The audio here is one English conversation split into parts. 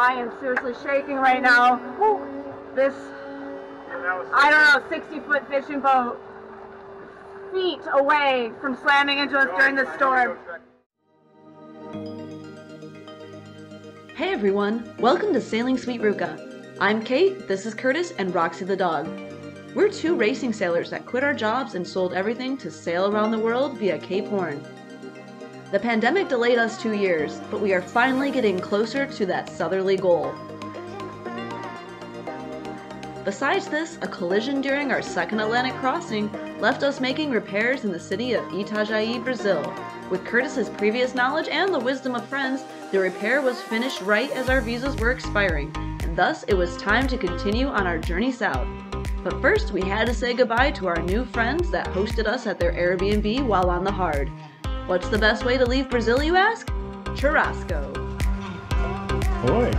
I am seriously shaking right now. This, I don't know, 60-foot fishing boat, feet away from slamming into us during the storm. Hey everyone, welcome to Sailing Sweet Ruka. I'm Kate, this is Curtis, and Roxy the dog. We're two racing sailors that quit our jobs and sold everything to sail around the world via Cape Horn. The pandemic delayed us 2 years, but we are finally getting closer to that southerly goal. Besides this, a collision during our second Atlantic crossing left us making repairs in the city of Itajaí, Brazil. With Curtis's previous knowledge and the wisdom of friends, the repair was finished right as our visas were expiring, and thus it was time to continue on our journey south. But first, we had to say goodbye to our new friends that hosted us at their Airbnb while on the hard. What's the best way to leave Brazil, you ask? Churrasco. Oi!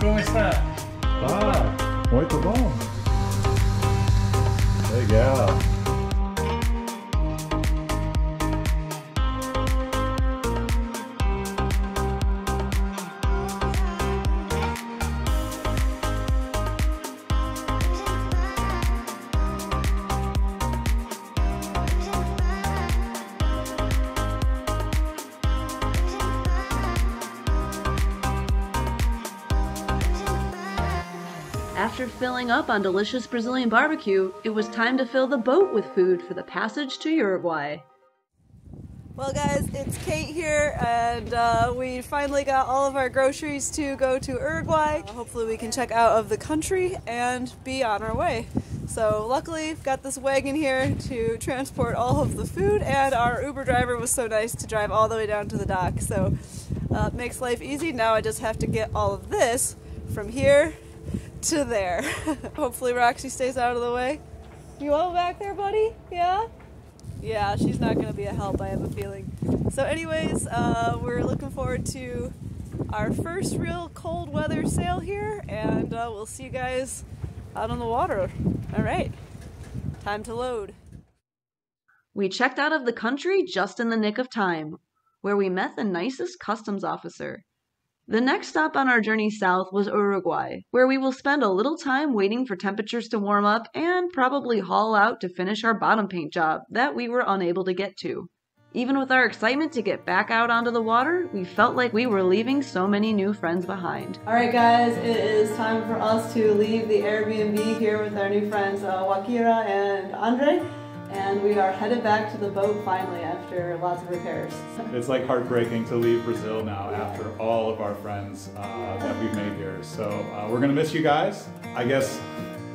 Como está? Ah, muito bom! Legal! After filling up on delicious Brazilian barbecue, it was time to fill the boat with food for the passage to Uruguay. Well guys, it's Kate here, and we finally got all of our groceries to go to Uruguay. Hopefully we can check out of the country and be on our way. So luckily we've got this wagon here to transport all of the food, and our Uber driver was so nice to drive all the way down to the dock, so it makes life easy. Now I just have to get all of this from here to there. Hopefully Roxy stays out of the way. You all back there, buddy? Yeah? Yeah, she's not going to be a help, I have a feeling. So anyways, we're looking forward to our first real cold weather sail here, and we'll see you guys out on the water. Alright, time to load. We checked out of the country just in the nick of time, where we met the nicest customs officer. The next stop on our journey south was Uruguay, where we will spend a little time waiting for temperatures to warm up and probably haul out to finish our bottom paint job that we were unable to get to. Even with our excitement to get back out onto the water, we felt like we were leaving so many new friends behind. Alright guys, it is time for us to leave the Airbnb here with our new friends Wakira and Andre. And we are headed back to the boat finally after lots of repairs. It's like heartbreaking to leave Brazil now after all of our friends that we've made here. So we're gonna miss you guys. I guess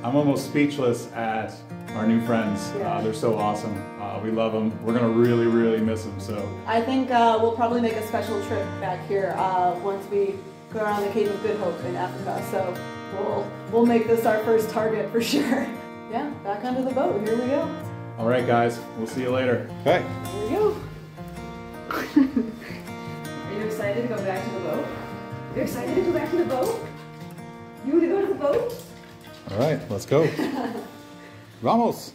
I'm almost speechless at our new friends. They're so awesome. We love them. We're gonna really, really miss them. So I think we'll probably make a special trip back here once we go around the Cape of Good Hope in Africa. So we'll make this our first target for sure. Yeah, back onto the boat. Here we go. all right, guys, we'll see you later. Okay. Here we go. Are you excited to go back to the boat? You're excited to go back to the boat? You want to go to the boat? All right, let's go. Vamos.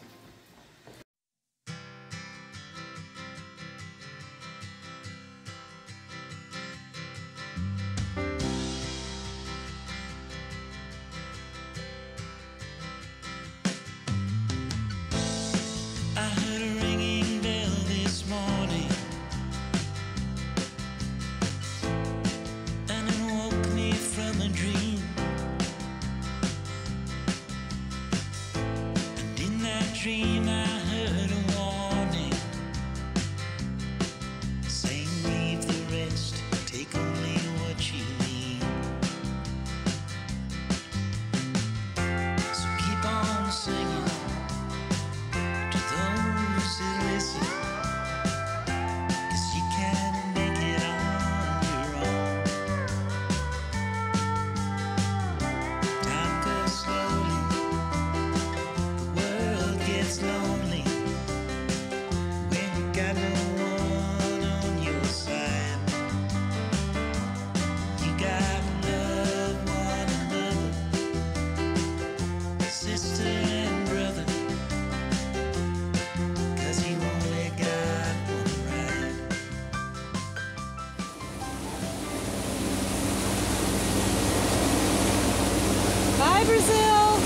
Brazil!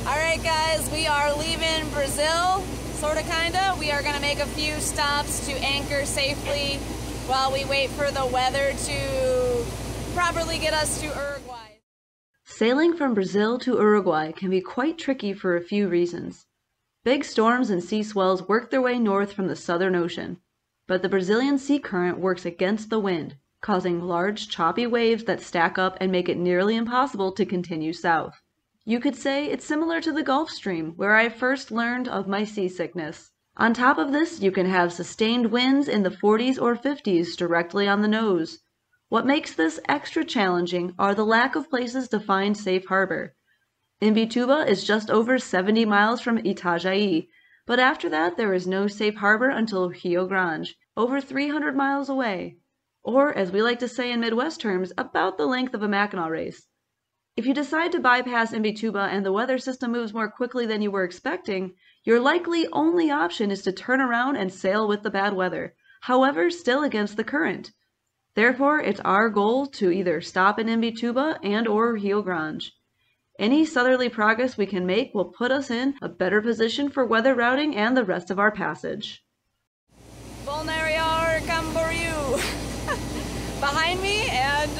Alright guys, we are leaving Brazil, sorta kinda. We are gonna make a few stops to anchor safely while we wait for the weather to properly get us to Uruguay. Sailing from Brazil to Uruguay can be quite tricky for a few reasons. Big storms and sea swells work their way north from the Southern Ocean, but the Brazilian sea current works against the wind, causing large, choppy waves that stack up and make it nearly impossible to continue south. You could say it's similar to the Gulf Stream, where I first learned of my seasickness. On top of this, you can have sustained winds in the 40s or 50s directly on the nose. What makes this extra challenging are the lack of places to find safe harbor. Imbituba is just over 70 miles from Itajaí, but after that there is no safe harbor until Rio Grande, over 300 miles away. Or, as we like to say in Midwest terms, about the length of a Mackinac race. If you decide to bypass Imbituba and the weather system moves more quickly than you were expecting, your likely only option is to turn around and sail with the bad weather, however still against the current. Therefore, it's our goal to either stop in Imbituba and or Rio Grande. Any southerly progress we can make will put us in a better position for weather routing and the rest of our passage. Balneário Camboriú behind me, and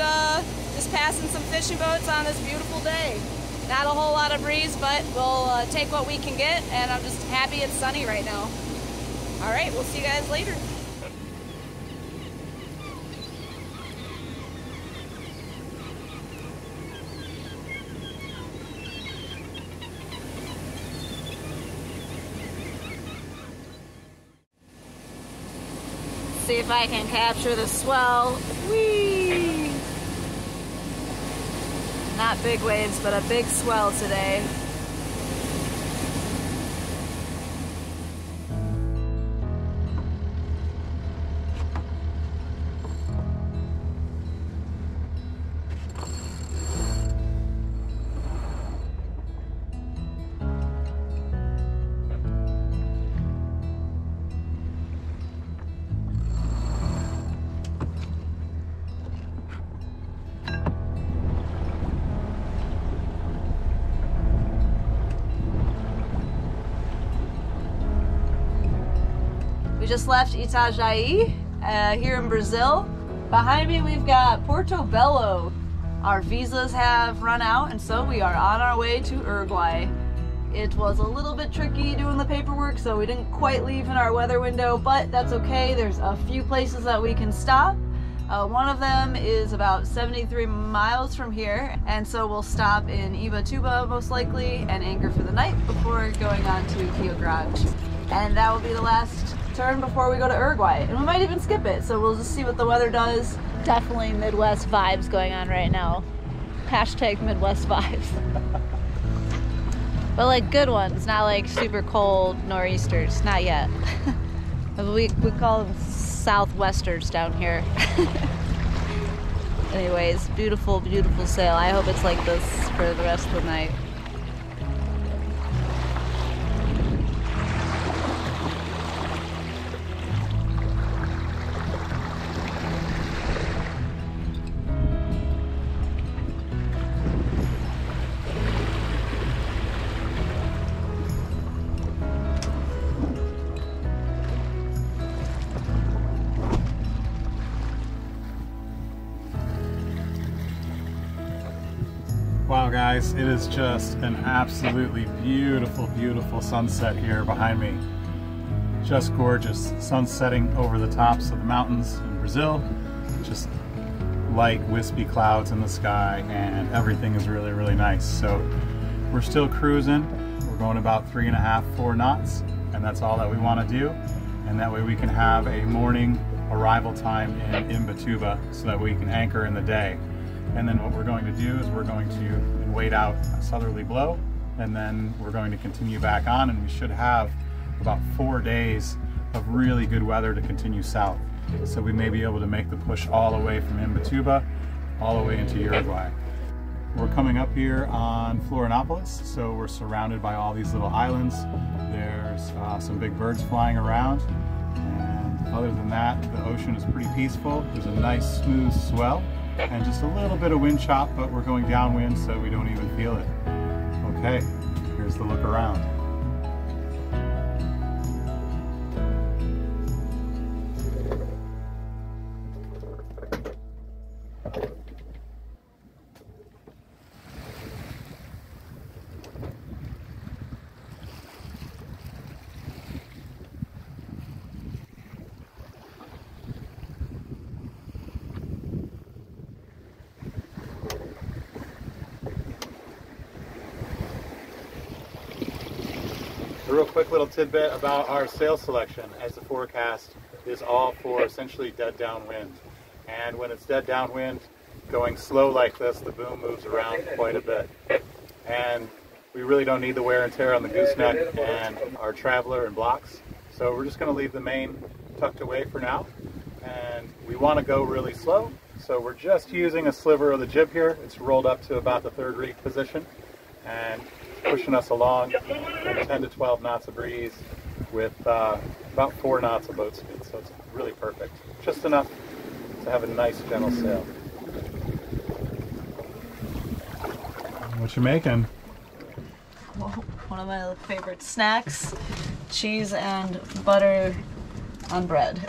just passing some fishing boats on this beautiful day. Not a whole lot of breeze, but we'll take what we can get, and I'm just happy it's sunny right now. All right, we'll see you guys later. See if I can capture the swell. Whee! Not big waves, but a big swell today. We just left Itajaí here in Brazil. Behind me we've got Portobello. Our visas have run out, and so we are on our way to Uruguay. It was a little bit tricky doing the paperwork, so we didn't quite leave in our weather window, but that's okay. There's a few places that we can stop. One of them is about 73 miles from here, and so we'll stop in Imbituba most likely and anchor for the night before going on to Rio Grande. And that will be the last turn before we go to Uruguay. And we might even skip it, so we'll just see what the weather does. Definitely Midwest vibes going on right now. Hashtag Midwest vibes. But like good ones, not like super cold nor'easters, not yet. we call them southwesters down here. Anyways, beautiful, beautiful sail. I hope it's like this for the rest of the night. Wow guys, it is just an absolutely beautiful, beautiful sunset here behind me. Just gorgeous. Sun setting over the tops of the mountains in Brazil. Just light, wispy clouds in the sky, and everything is really, really nice. So we're still cruising. We're going about 3.5, 4 knots, and that's all that we want to do. And that way we can have a morning arrival time in Imbituba so that we can anchor in the day. And then what we're going to do is we're going to wait out a southerly blow, and then we're going to continue back on, and we should have about 4 days of really good weather to continue south. So we may be able to make the push all the way from Imbituba all the way into Uruguay. We're coming up here on Florianopolis, so we're surrounded by all these little islands. There's some big birds flying around, and other than that, the ocean is pretty peaceful. There's a nice smooth swell and just a little bit of wind chop, but we're going downwind so we don't even feel it. Okay, here's the look around. A real quick little tidbit about our sail selection, as the forecast is all for essentially dead downwind. And when it's dead downwind, going slow like this, the boom moves around quite a bit. And we really don't need the wear and tear on the gooseneck and our traveler and blocks. So we're just going to leave the main tucked away for now. And we want to go really slow. So we're just using a sliver of the jib here. It's rolled up to about the 3rd reef position and pushing us along at 10 to 12 knots of breeze with about 4 knots of boat speed. So it's really perfect. Just enough to have a nice gentle sail. What you making? Well, one of my favorite snacks, cheese and butter on bread.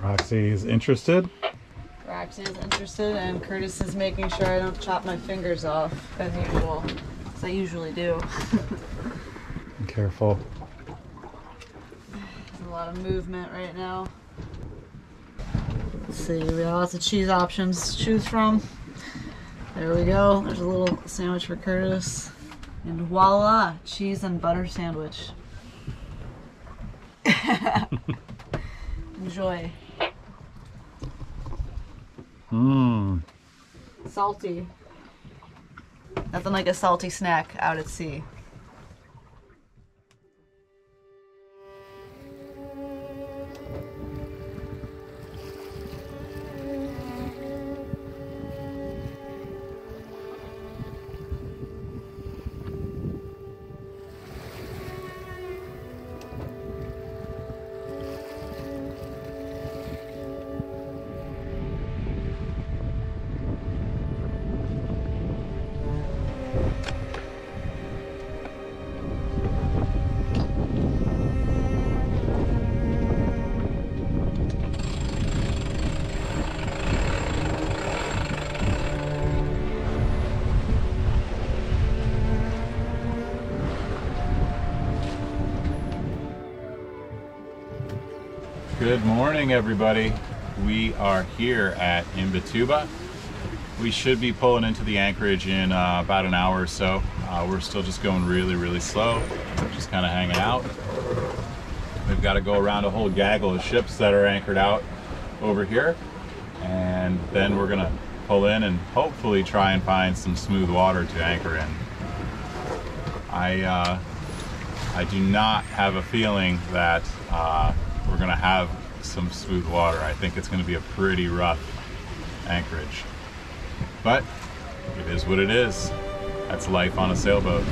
Roxy's interested. Roxy is interested, and Curtis is making sure I don't chop my fingers off, as usual, as I usually do. Be careful. There's a lot of movement right now. Let's see, we have lots of cheese options to choose from. There we go. There's a little sandwich for Curtis. And voila, cheese and butter sandwich. Enjoy. Mmm. Salty. Nothing like a salty snack out at sea. Good morning, everybody. We are here at Imbituba. We should be pulling into the anchorage in about an hour or so. We're still just going really slow, just kind of hanging out. We've got to go around a whole gaggle of ships that are anchored out over here, and then we're gonna pull in and hopefully try and find some smooth water to anchor in. I do not have a feeling that we're gonna have some smooth water. I think it's gonna be a pretty rough anchorage. But it is what it is. That's life on a sailboat.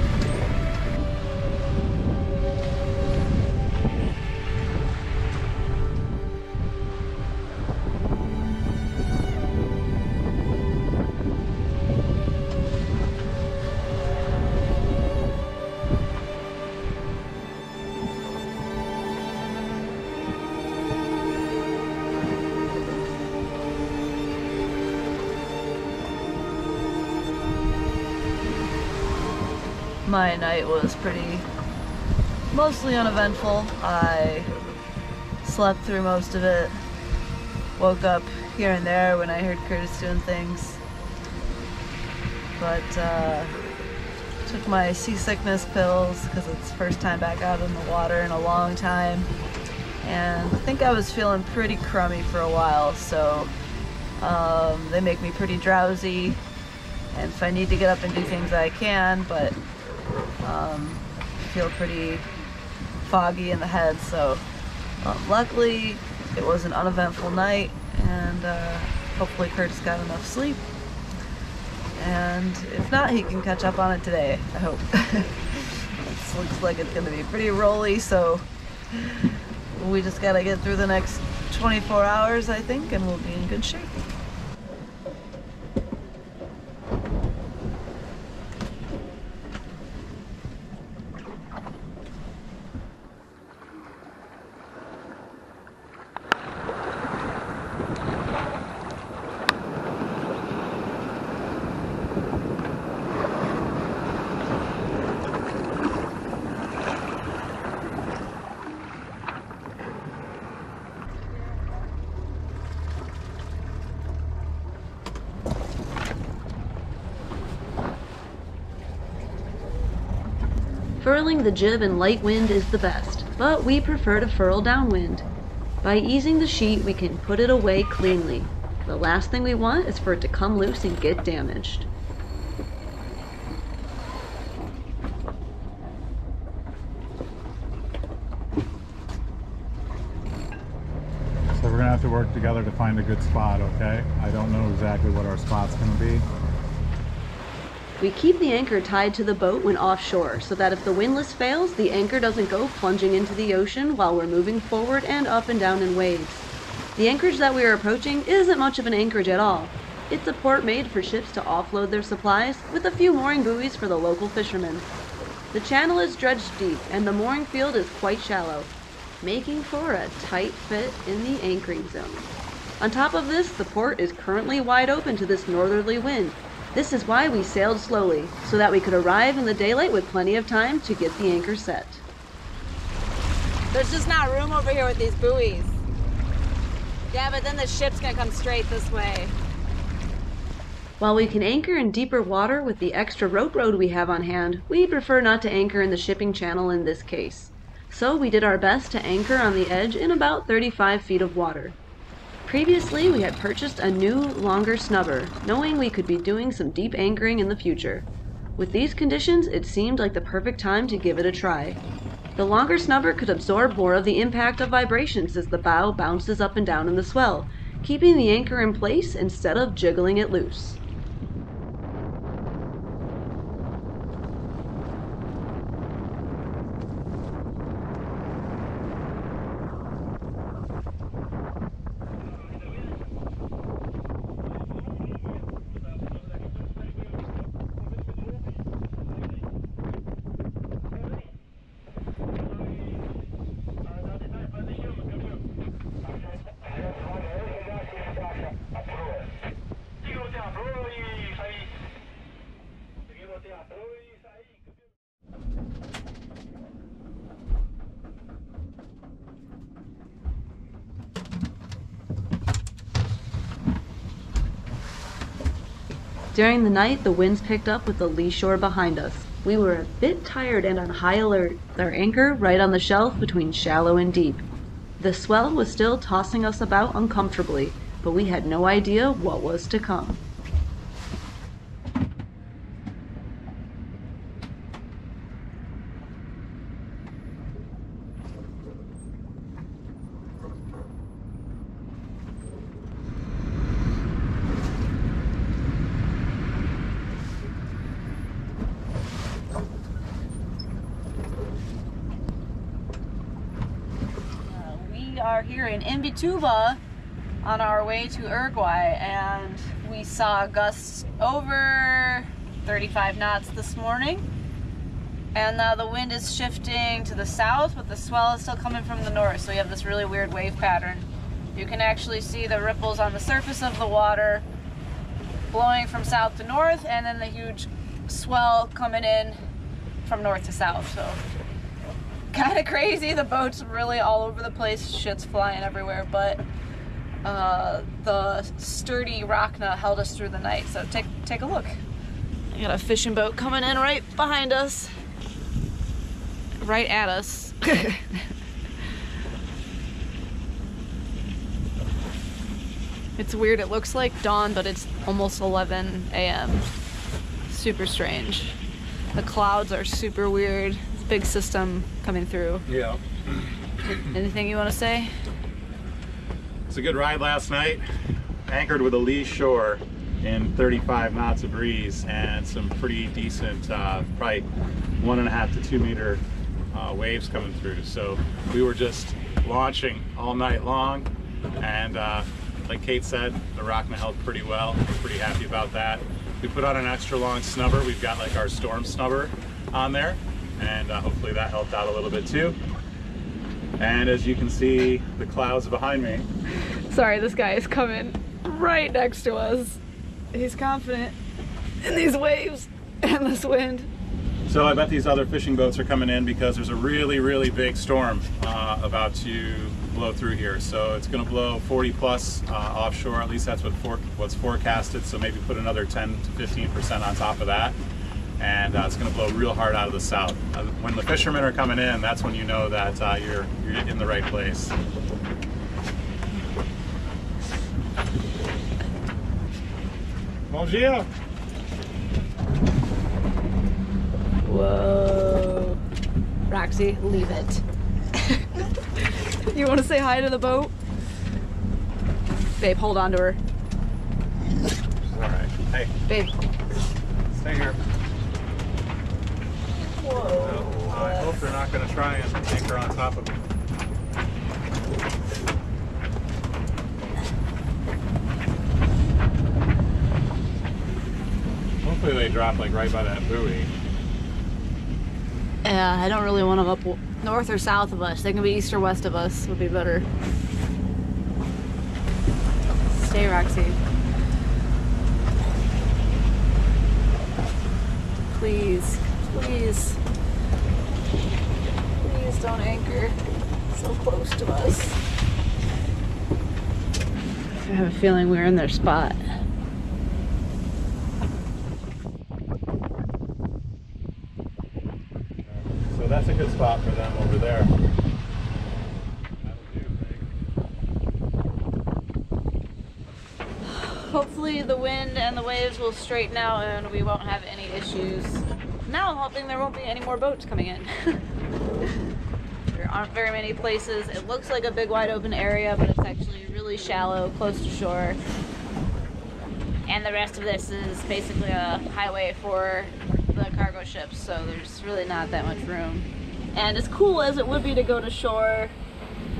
My night was mostly uneventful. I slept through most of it, woke up here and there when I heard Curtis doing things, but took my seasickness pills because it's the first time back out in the water in a long time, and I think I was feeling pretty crummy for a while, so they make me pretty drowsy, and if I need to get up and do things I can, but feel pretty foggy in the head, so luckily It was an uneventful night, and hopefully Curtis got enough sleep. And if not, he can catch up on it today, I hope. This looks like it's gonna be pretty rolly, so we just gotta get through the next 24 hours, I think, and we'll be in good shape. Furling the jib in light wind is the best, but we prefer to furl downwind. By easing the sheet, we can put it away cleanly. The last thing we want is for it to come loose and get damaged. So we're gonna have to work together to find a good spot, okay? I don't know exactly what our spot's gonna be. We keep the anchor tied to the boat when offshore, so that if the windlass fails, the anchor doesn't go plunging into the ocean while we're moving forward and up and down in waves. The anchorage that we are approaching isn't much of an anchorage at all. It's a port made for ships to offload their supplies, with a few mooring buoys for the local fishermen. The channel is dredged deep, and the mooring field is quite shallow, making for a tight fit in the anchoring zone. On top of this, the port is currently wide open to this northerly wind. This is why we sailed slowly, so that we could arrive in the daylight with plenty of time to get the anchor set. There's just not room over here with these buoys. Yeah, but then the ship's gonna come straight this way. While we can anchor in deeper water with the extra rope rod we have on hand, we prefer not to anchor in the shipping channel in this case. So we did our best to anchor on the edge in about 35 feet of water. Previously, we had purchased a new, longer snubber, knowing we could be doing some deep anchoring in the future. With these conditions, it seemed like the perfect time to give it a try. The longer snubber could absorb more of the impact of vibrations as the bow bounces up and down in the swell, keeping the anchor in place instead of jiggling it loose. During the night, the winds picked up with the lee shore behind us. We were a bit tired and on high alert, with our anchor right on the shelf between shallow and deep. The swell was still tossing us about uncomfortably, but we had no idea what was to come. Are here in Imbituba on our way to Uruguay, and we saw gusts over 35 knots this morning, and now the wind is shifting to the south, but the swell is still coming from the north, so we have this really weird wave pattern. You can actually see the ripples on the surface of the water blowing from south to north, and then the huge swell coming in from north to south. So kind of crazy. The boat's really all over the place. Shit's flying everywhere, but the sturdy Rockna held us through the night. So take a look. I got a fishing boat coming in right behind us, right at us. It's weird. It looks like dawn, but it's almost 11 a.m. Super strange. The clouds are super weird. Big system coming through. Yeah. Anything you want to say? It's a good ride last night. Anchored with a lee shore in 35 knots of breeze and some pretty decent, probably 1.5 to 2 meter waves coming through. So we were just launching all night long, and like Kate said, the Rockna held pretty well. We're pretty happy about that. We put on an extra long snubber. We've got like our storm snubber on there, and hopefully that helped out a little bit too. And as you can see, the clouds behind me. Sorry, this guy is coming right next to us. He's confident in these waves and this wind. So I bet these other fishing boats are coming in because there's a really, really big storm about to blow through here. So it's going to blow 40 plus offshore. At least that's what's forecasted. So maybe put another 10 to 15% on top of that. And it's going to blow real hard out of the south. When the fishermen are coming in, that's when you know that you're in the right place. Bon dia. Whoa. Roxy, leave it. You want to say hi to the boat? Babe, hold on to her. All right. Hey. Babe. Stay here. Whoa. I hope they're not going to try and anchor on top of me. Hopefully they drop like right by that buoy. Yeah, I don't really want them up north or south of us. They can be east or west of us. Would be better. Stay, Roxy. Please, please. Please don't anchor so close to us. I have a feeling we're in their spot. So that's a good spot for them over there. Hopefully the wind and the waves will straighten out and we won't have any issues. Now I'm hoping there won't be any more boats coming in. There aren't very many places. It looks like a big wide open area, but it's actually really shallow, close to shore. And the rest of this is basically a highway for the cargo ships, so there's really not that much room. And as cool as it would be to go to shore,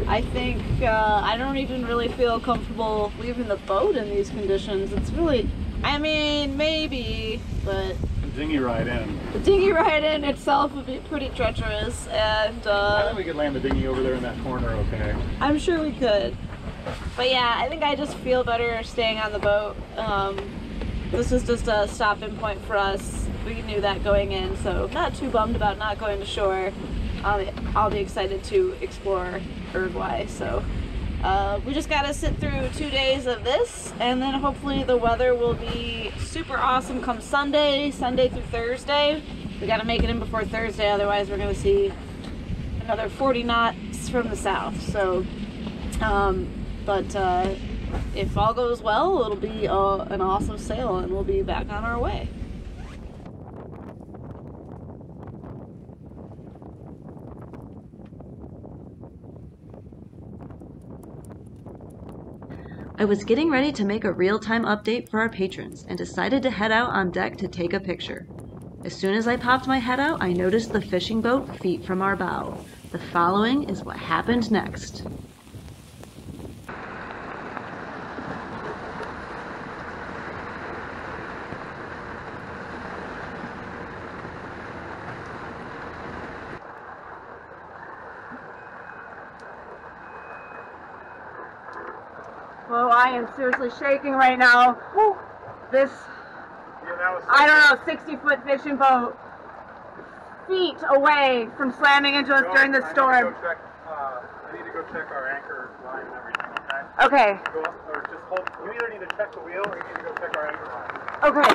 I think I don't even really feel comfortable leaving the boat in these conditions. It's really, I mean, maybe, but The dinghy ride in. the dinghy ride in itself would be pretty treacherous, and I think we could land the dinghy over there in that corner, okay? I'm sure we could. But yeah, I think I just feel better staying on the boat. This is just a stopping point for us. We knew that going in, so not too bummed about not going to shore. I'll be excited to explore Uruguay. So we just gotta sit through 2 days of this, and then hopefully the weather will be super awesome come Sunday through Thursday. We gotta make it in before Thursday, otherwise we're gonna see another 40 knots from the south. So, if all goes well, it'll be an awesome sail, and we'll be back on our way. I was getting ready to make a real-time update for our patrons and decided to head out on deck to take a picture. As soon as I popped my head out, I noticed the fishing boat feet from our bow. The following is what happened next. Well, I am seriously shaking right now. Whew. This, I don't know, 60-foot fishing boat, feet away from slamming into us during the storm. I need to go check our anchor line and everything, okay? Okay. Go up, or just hold, you either need to check the wheel or you need to go check our anchor line. Okay.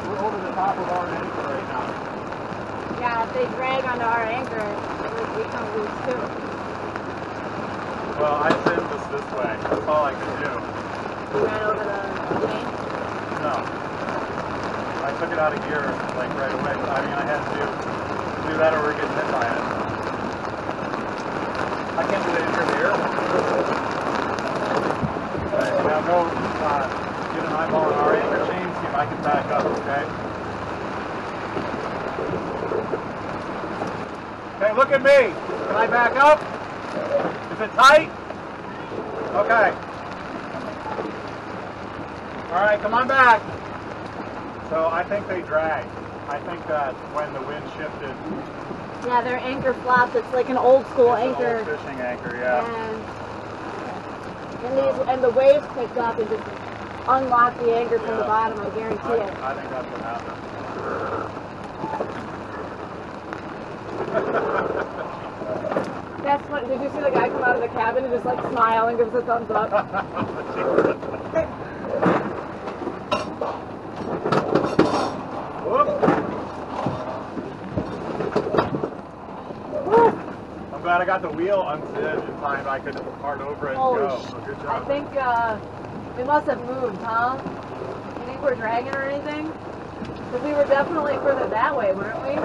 We're over the top of our anchor right now. Yeah, if they drag onto our anchor, we come loose too. Well, I sent this way. That's all I could do. You ran over the lane? No. I took it out of gear like right away. I mean, I had to do that or we're getting hit by it. I can't do the anchor here. Alright, now go get an eyeball on our anchor chain, see if I can back up, okay? Okay, look at me. Can I back up? Is it tight? Okay. Alright, come on back. So I think they drag. I think that when the wind shifted. Yeah, their anchor flops. It's like an old school anchor. An old fishing anchor, yeah. And the waves picked up and just unlocked the anchor from the bottom, I guarantee it. I think that's what happened. That's funny. Did you see the guy come out of the cabin and just like smile and give us a thumbs up? I'm glad I got the wheel unzipped in time I could part over it and go. So good job. I think we must have moved, huh? You think we're dragging or anything? Because we were definitely further that way, weren't we?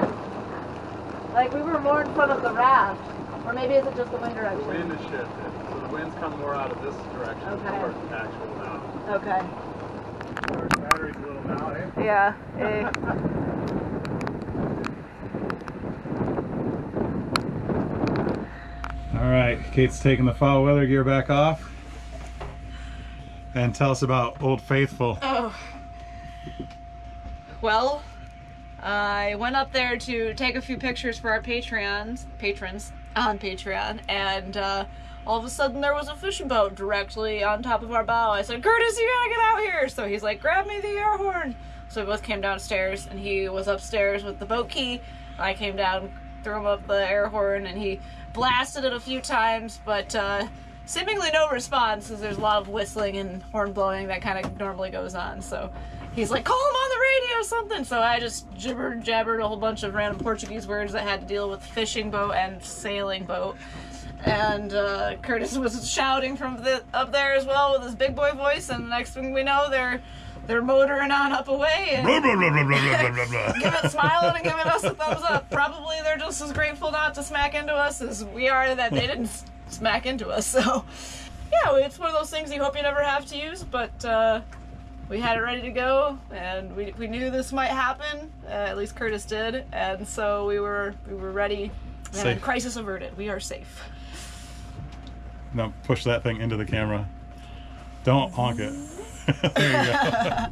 Like we were more in front of the raft. Or maybe is it just the wind direction? The wind is shifted. So the winds come more out of this direction towards actual now. Okay. Our battery's a little now, eh? Yeah. Alright, Kate's taking the foul weather gear back off. And tell us about Old Faithful. Oh. Well, I went up there to take a few pictures for our patrons on Patreon, and all of a sudden there was a fishing boat directly on top of our bow. I said, Curtis, you gotta get out here! So he's like, grab me the air horn! So we both came downstairs, and he was upstairs with the boat key. I came down, threw him up the air horn, and he blasted it a few times, but seemingly no response, because there's a lot of whistling and horn blowing that kind of normally goes on. So he's like, call him on the radio or something. So I just jabbered a whole bunch of random Portuguese words that had to deal with fishing boat and sailing boat. And Curtis was shouting from up there as well with his big boy voice, and the next thing we know, they're motoring on up away and smiling and giving us a thumbs up. Probably they're just as grateful not to smack into us as we are that they didn't smack into us. So yeah, it's one of those things you hope you never have to use, but we had it ready to go, and we knew this might happen. At least Curtis did, and so we were ready. And crisis averted. We are safe. Now push that thing into the camera. Don't honk it. There you go.